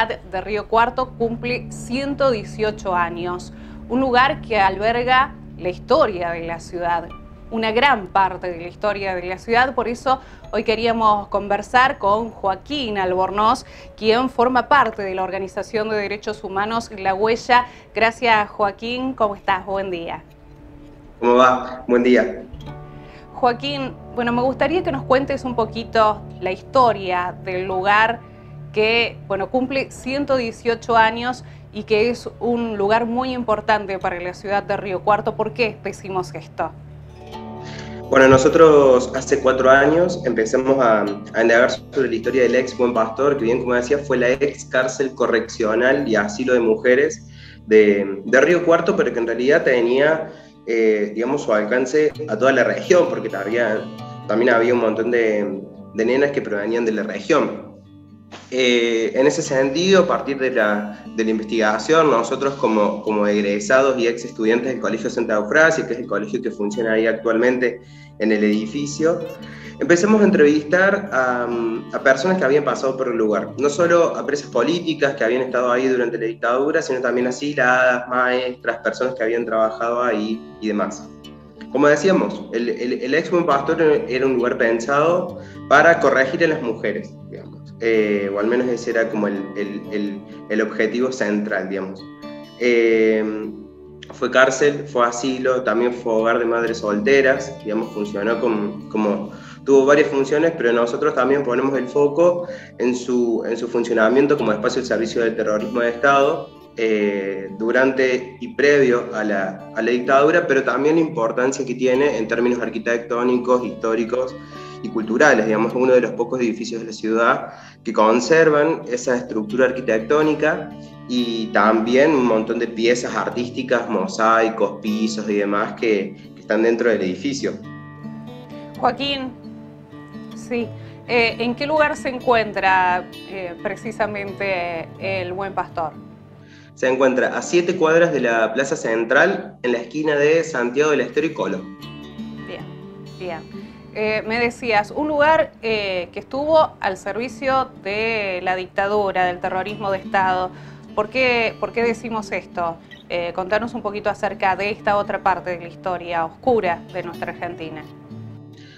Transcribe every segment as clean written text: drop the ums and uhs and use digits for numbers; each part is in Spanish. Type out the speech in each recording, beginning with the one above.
ciudad de Río Cuarto cumple 118 años, un lugar que alberga la historia de la ciudad, una gran parte de la historia de la ciudad. Por eso hoy queríamos conversar con Joaquín Albornoz, quien forma parte de la Organización de Derechos Humanos La Huella. Gracias, Joaquín. ¿Cómo estás? Buen día. ¿Cómo va? Buen día. Joaquín, bueno, me gustaría que nos cuentes un poquito la historia del lugar que, bueno, cumple 118 años y que es un lugar muy importante para la ciudad de Río Cuarto. ¿Por qué decimos esto? Bueno, nosotros hace 4 años empezamos a indagar sobre la historia del ex Buen Pastor, que bien como decía fue la ex cárcel correccional y asilo de mujeres de Río Cuarto, pero que en realidad tenía, digamos, su alcance a toda la región, porque también había un montón de nenas que provenían de la región. En ese sentido, a partir de la investigación, nosotros como egresados y ex estudiantes del Colegio Santa Eufrasia, que es el colegio que funciona ahí actualmente en el edificio, empezamos a entrevistar a personas que habían pasado por el lugar, no solo a presas políticas que habían estado ahí durante la dictadura, sino también asiladas, maestras, personas que habían trabajado ahí y demás. Como decíamos, el ex Buen Pastor era un lugar pensado para corregir a las mujeres, digamos. O al menos ese era como el objetivo central, digamos. Fue cárcel, fue asilo, también fue hogar de madres solteras, digamos, funcionó como tuvo varias funciones, pero nosotros también ponemos el foco en su funcionamiento como espacio del servicio del terrorismo de Estado, durante y previo a la dictadura, pero también la importancia que tiene en términos arquitectónicos, históricos y culturales. Digamos, uno de los pocos edificios de la ciudad que conservan esa estructura arquitectónica y también un montón de piezas artísticas, mosaicos, pisos y demás que están dentro del edificio. Joaquín, sí. ¿En qué lugar se encuentra precisamente el Buen Pastor? Se encuentra a 7 cuadras de la Plaza Central, en la esquina de Santiago del Estero y Colón. Bien, bien. Me decías, un lugar que estuvo al servicio de la dictadura, del terrorismo de Estado. ¿Por qué decimos esto? Contanos un poquito acerca de esta otra parte de la historia oscura de nuestra Argentina.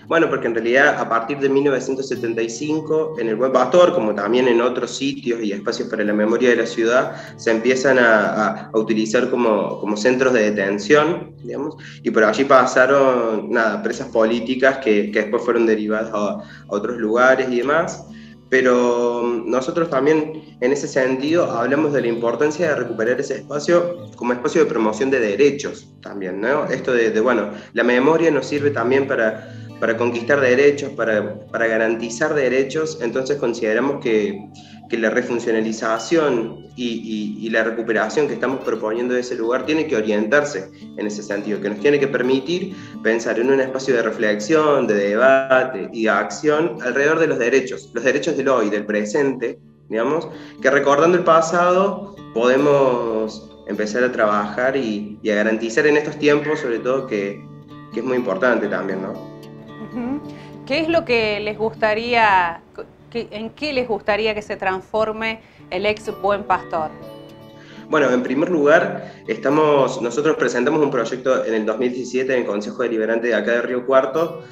Bueno, porque en realidad a partir de 1975, en el Buen Pastor, como también en otros sitios y espacios para la memoria de la ciudad, se empiezan a utilizar como centros de detención, digamos, y por allí pasaron, presas políticas que después fueron derivadas a otros lugares y demás. Pero nosotros también en ese sentido hablamos de la importancia de recuperar ese espacio como espacio de promoción de derechos también, ¿no? Esto bueno, la memoria nos sirve también para conquistar derechos, para garantizar derechos. Entonces consideramos que la refuncionalización y la recuperación que estamos proponiendo de ese lugar tiene que orientarse en ese sentido, que nos tiene que permitir pensar en un espacio de reflexión, de debate y de acción alrededor de los derechos del hoy, del presente, digamos, que recordando el pasado podemos empezar a trabajar y a garantizar en estos tiempos, sobre todo, que es muy importante también, ¿no? ¿Qué es lo que les gustaría, en qué les gustaría que se transforme el ex Buen Pastor? Bueno, en primer lugar, nosotros presentamos un proyecto en el 2017 en el Consejo Deliberante de acá de Río Cuarto,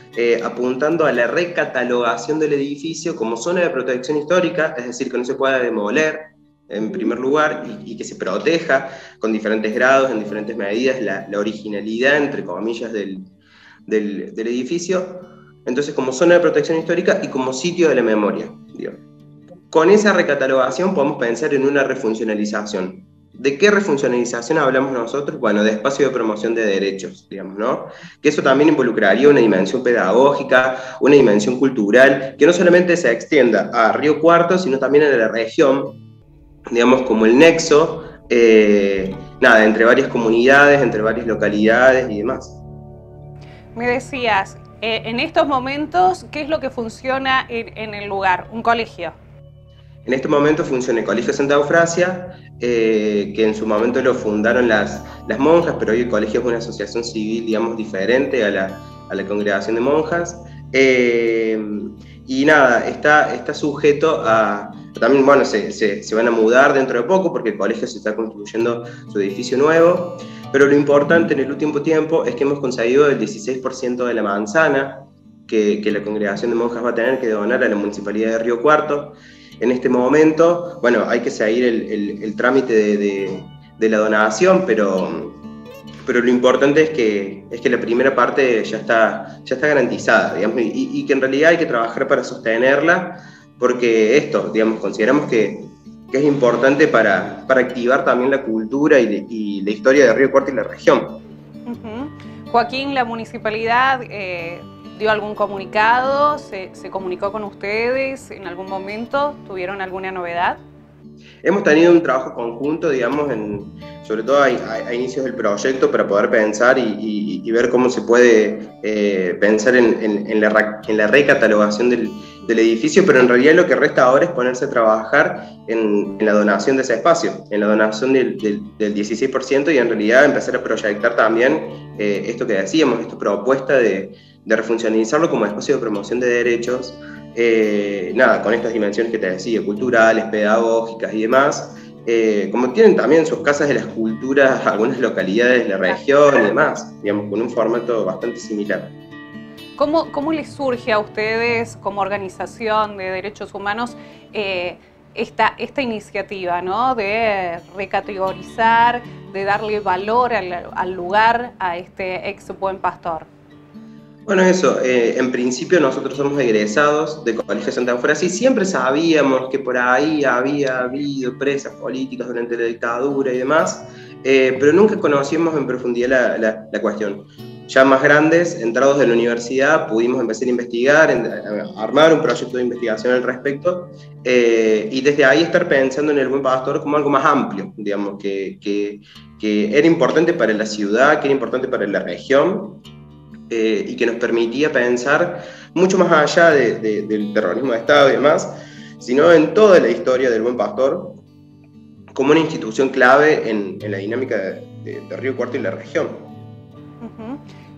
apuntando a la recatalogación del edificio como zona de protección histórica, es decir, que no se pueda demoler, en primer lugar, y que se proteja con diferentes grados, en diferentes medidas, la originalidad, entre comillas, del edificio. Entonces, como zona de protección histórica y como sitio de la memoria, digamos. Con esa recatalogación podemos pensar en una refuncionalización. ¿De qué refuncionalización hablamos nosotros? Bueno, de espacio de promoción de derechos, digamos, ¿no? Que eso también involucraría una dimensión pedagógica, una dimensión cultural, que no solamente se extienda a Río Cuarto, sino también a la región, digamos, como el nexo, entre varias comunidades, entre varias localidades y demás. Me decías, en estos momentos, ¿qué es lo que funciona en el lugar? ¿Un colegio? En este momento funciona el Colegio Santa Eufrasia, que en su momento lo fundaron las monjas, pero hoy el colegio es una asociación civil, digamos, diferente a la congregación de monjas. Y nada, está sujeto a También, bueno, se van a mudar dentro de poco porque el colegio se está construyendo su edificio nuevo, pero lo importante en el último tiempo es que hemos conseguido el 16% de la manzana que la congregación de monjas va a tener que donar a la Municipalidad de Río Cuarto. En este momento, bueno, hay que seguir el trámite de la donación, pero lo importante es que la primera parte ya está garantizada, digamos, y que en realidad hay que trabajar para sostenerla, porque esto, digamos, consideramos que es importante para activar también la cultura y la historia de Río Cuarto y la región. Joaquín, la municipalidad dio algún comunicado, se comunicó con ustedes en algún momento, ¿tuvieron alguna novedad? Hemos tenido un trabajo conjunto, digamos, sobre todo a inicios del proyecto, para poder pensar y ver cómo se puede pensar en la recatalogación del edificio, pero en realidad lo que resta ahora es ponerse a trabajar en la donación de ese espacio, en la donación del 16%, y en realidad empezar a proyectar también esto que decíamos, esta propuesta de refuncionalizarlo como espacio de promoción de derechos, con estas dimensiones que te decía, culturales, pedagógicas y demás, como tienen también sus casas de las culturas, algunas localidades de la región y demás, digamos, con un formato bastante similar. ¿Cómo les surge a ustedes como organización de derechos humanos esta iniciativa, ¿no?, de recategorizar, de darle valor al lugar, a este ex buen pastor? Bueno, eso, en principio nosotros somos egresados de Colegio Santa Eufrasia y siempre sabíamos que por ahí había habido presas políticas durante la dictadura y demás, pero nunca conocíamos en profundidad la cuestión. Ya más grandes, entrados de la universidad, pudimos empezar a investigar, a armar un proyecto de investigación al respecto, y desde ahí estar pensando en el buen pastor como algo más amplio, digamos, que era importante para la ciudad, que era importante para la región, y que nos permitía pensar mucho más allá del terrorismo de Estado y demás, sino en toda la historia del buen pastor como una institución clave en la dinámica de Río Cuarto y la región.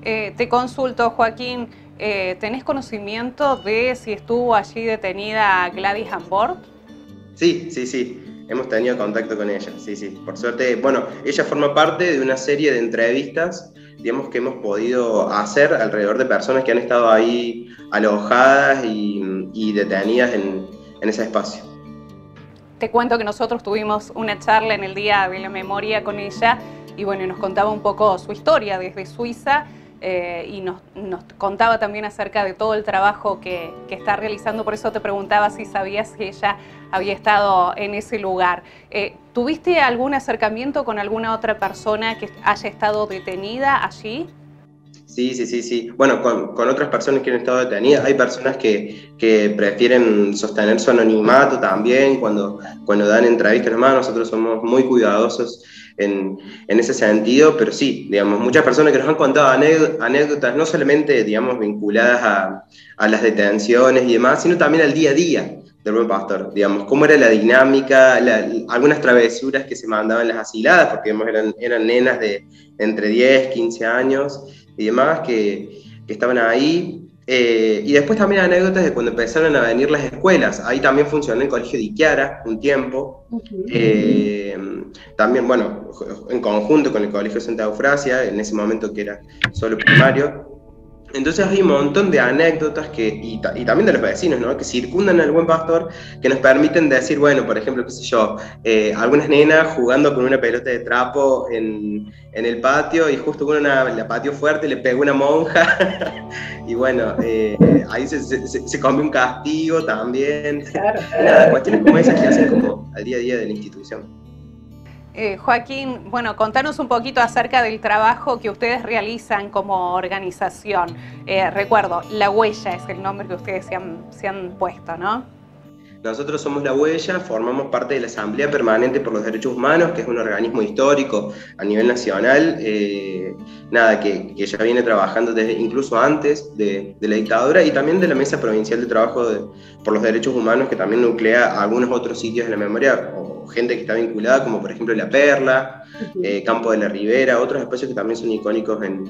Te consulto, Joaquín, ¿tenés conocimiento de si estuvo allí detenida Gladys Ambord? Sí, hemos tenido contacto con ella, sí, por suerte. Bueno, ella forma parte de una serie de entrevistas, digamos, que hemos podido hacer alrededor de personas que han estado ahí alojadas y detenidas en ese espacio. Te cuento que nosotros tuvimos una charla en el Día de la Memoria con ella y bueno, nos contaba un poco su historia desde Suiza, y nos contaba también acerca de todo el trabajo que está realizando. Por eso te preguntaba si sabías que ella había estado en ese lugar. ¿Tuviste algún acercamiento con alguna otra persona que haya estado detenida allí? Sí. Bueno, con otras personas que han estado detenidas. Hay personas que prefieren sostener su anonimato también cuando dan entrevistas. Nosotros somos muy cuidadosos en ese sentido, pero sí, digamos, muchas personas que nos han contado anécdotas no solamente, digamos, vinculadas a las detenciones y demás, sino también al día a día del buen pastor, digamos, cómo era la dinámica, algunas travesuras que se mandaban las asiladas, porque digamos, eran nenas de entre 10, 15 años y demás que estaban ahí. Y después también anécdotas de cuando empezaron a venir las escuelas. Ahí también funcionó el colegio de Iquiara un tiempo. También, bueno, en conjunto con el colegio Santa Eufrasia, en ese momento que era solo primario. Entonces hay un montón de anécdotas y también de los vecinos, ¿no?, que circundan al buen pastor, que nos permiten decir, bueno, por ejemplo, qué sé yo, algunas nenas jugando con una pelota de trapo en el patio, y justo con la pateó fuerte, le pegó una monja, y bueno, ahí se come un castigo también. Claro. Nada, cuestiones como esas que hacen como al día a día de la institución. Joaquín, bueno, contanos un poquito acerca del trabajo que ustedes realizan como organización. Recuerdo, La Huella es el nombre que ustedes se han puesto, ¿no? Nosotros somos La Huella, formamos parte de la Asamblea Permanente por los Derechos Humanos, que es un organismo histórico a nivel nacional, que ya viene trabajando desde incluso antes de la dictadura, y también de la Mesa Provincial de Trabajo por los Derechos Humanos, que también nuclea algunos otros sitios de la memoria, o gente que está vinculada, como por ejemplo La Perla, Campo de la Ribera, otros espacios que también son icónicos en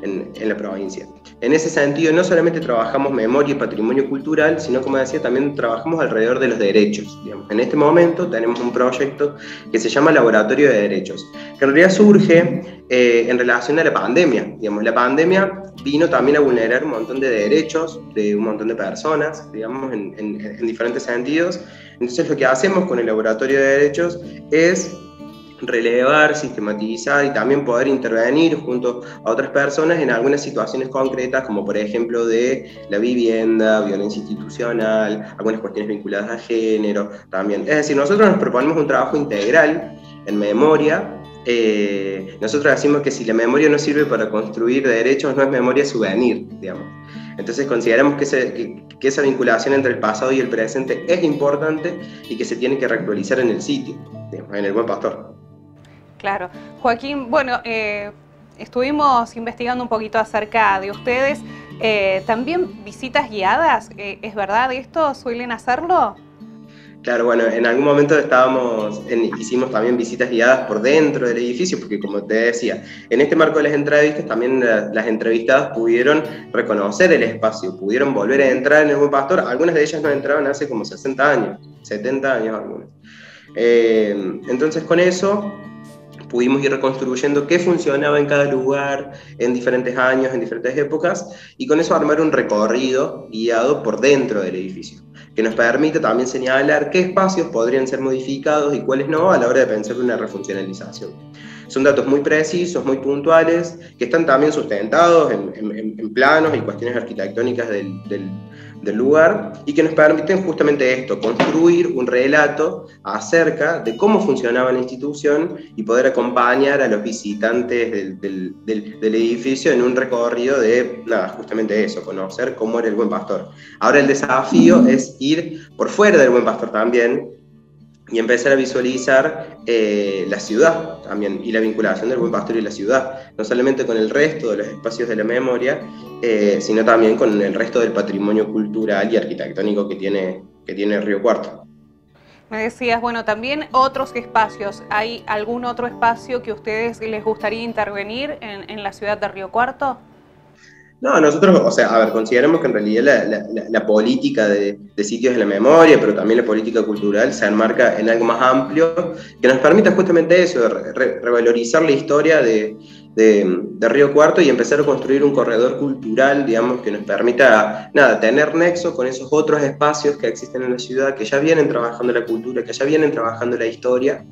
en la provincia. En ese sentido, no solamente trabajamos memoria y patrimonio cultural, sino, como decía, también trabajamos alrededor de los derechos. Digamos. En este momento tenemos un proyecto que se llama Laboratorio de Derechos, que en realidad surge en relación a la pandemia. Digamos, la pandemia vino también a vulnerar un montón de derechos de un montón de personas, digamos, en diferentes sentidos. Entonces, lo que hacemos con el Laboratorio de Derechos es relevar, sistematizar y también poder intervenir junto a otras personas en algunas situaciones concretas, como por ejemplo de la vivienda, violencia institucional, algunas cuestiones vinculadas a género también. Es decir, nosotros nos proponemos un trabajo integral en memoria. Nosotros decimos que si la memoria no sirve para construir derechos, no es memoria souvenir, digamos. Entonces consideramos que esa vinculación entre el pasado y el presente es importante y que se tiene que reactualizar en el sitio, digamos, en el Buen Pastor. Claro. Joaquín, bueno, estuvimos investigando un poquito acerca de ustedes. ¿También visitas guiadas? ¿Es verdad esto? ¿Suelen hacerlo? Claro, bueno, en algún momento hicimos también visitas guiadas por dentro del edificio, porque como te decía, en este marco de las entrevistas también las entrevistadas pudieron reconocer el espacio, pudieron volver a entrar en el Buen Pastor. Algunas de ellas no entraban hace como 60 años, 70 años algunas. Entonces con eso pudimos ir reconstruyendo qué funcionaba en cada lugar, en diferentes años, en diferentes épocas, y con eso armar un recorrido guiado por dentro del edificio, que nos permite también señalar qué espacios podrían ser modificados y cuáles no a la hora de pensar una refuncionalización. Son datos muy precisos, muy puntuales, que están también sustentados en planos y cuestiones arquitectónicas del lugar, y que nos permiten justamente esto, construir un relato acerca de cómo funcionaba la institución y poder acompañar a los visitantes del edificio en un recorrido de, nada, justamente eso, conocer cómo era el Buen Pastor. Ahora el desafío es ir por fuera del Buen Pastor también y empezar a visualizar la ciudad también, y la vinculación del Buen Pastor y la ciudad, no solamente con el resto de los espacios de la memoria, sino también con el resto del patrimonio cultural y arquitectónico que tiene Río Cuarto. Me decías, bueno, también otros espacios. ¿Hay algún otro espacio que a ustedes les gustaría intervenir en la ciudad de Río Cuarto? No, nosotros, o sea, a ver, consideramos que en realidad la política de sitios de la memoria, pero también la política cultural, se enmarca en algo más amplio, que nos permita justamente eso, revalorizar la historia de Río Cuarto y empezar a construir un corredor cultural, digamos, que nos permita, nada, tener nexo con esos otros espacios que existen en la ciudad, que ya vienen trabajando la cultura, que ya vienen trabajando la historia,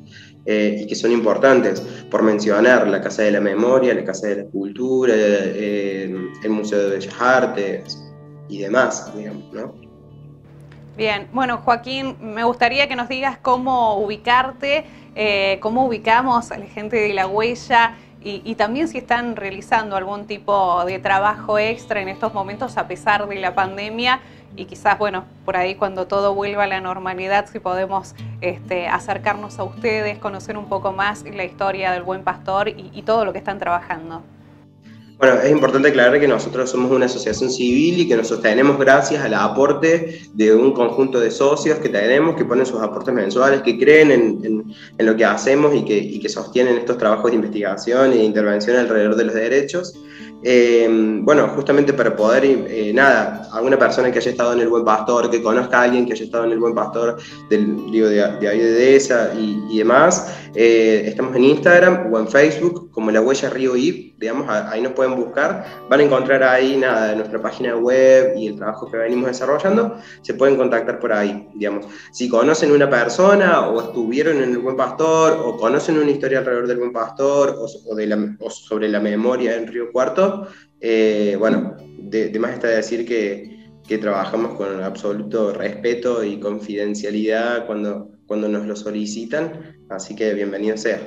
y que son importantes, por mencionar la Casa de la Memoria, la Casa de la Cultura, el Museo de Bellas Artes y demás, digamos, ¿no? Bien, bueno, Joaquín, me gustaría que nos digas cómo ubicarte, cómo ubicamos a la gente de La Huella y también si están realizando algún tipo de trabajo extra en estos momentos a pesar de la pandemia. Y quizás, bueno, por ahí cuando todo vuelva a la normalidad, si podemos acercarnos a ustedes, conocer un poco más la historia del Buen Pastor y todo lo que están trabajando. Bueno, es importante aclarar que nosotros somos una asociación civil y que nos sostenemos gracias al aporte de un conjunto de socios que tenemos, que ponen sus aportes mensuales, que creen en lo que hacemos y que sostienen estos trabajos de investigación e de intervención alrededor de los derechos. Bueno, justamente para poder, alguna persona que haya estado en el Buen Pastor, que conozca a alguien que haya estado en el Buen Pastor, de ahí de Dehesa y demás, estamos en Instagram o en Facebook como La Huella Río IP, digamos, ahí nos pueden buscar, van a encontrar ahí nada de nuestra página web y el trabajo que venimos desarrollando, se pueden contactar por ahí, digamos. Si conocen una persona o estuvieron en el Buen Pastor o conocen una historia alrededor del Buen Pastor o sobre la memoria en Río Cuarto, bueno, de más está decir que trabajamos con absoluto respeto y confidencialidad cuando nos lo solicitan, así que bienvenido sea.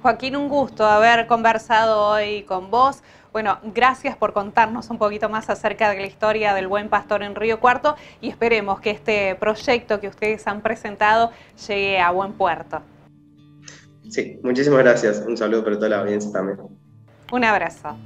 Joaquín, un gusto haber conversado hoy con vos. Bueno, gracias por contarnos un poquito más acerca de la historia del Buen Pastor en Río Cuarto y esperemos que este proyecto que ustedes han presentado llegue a buen puerto. Sí, muchísimas gracias. Un saludo para toda la audiencia también. Un abrazo.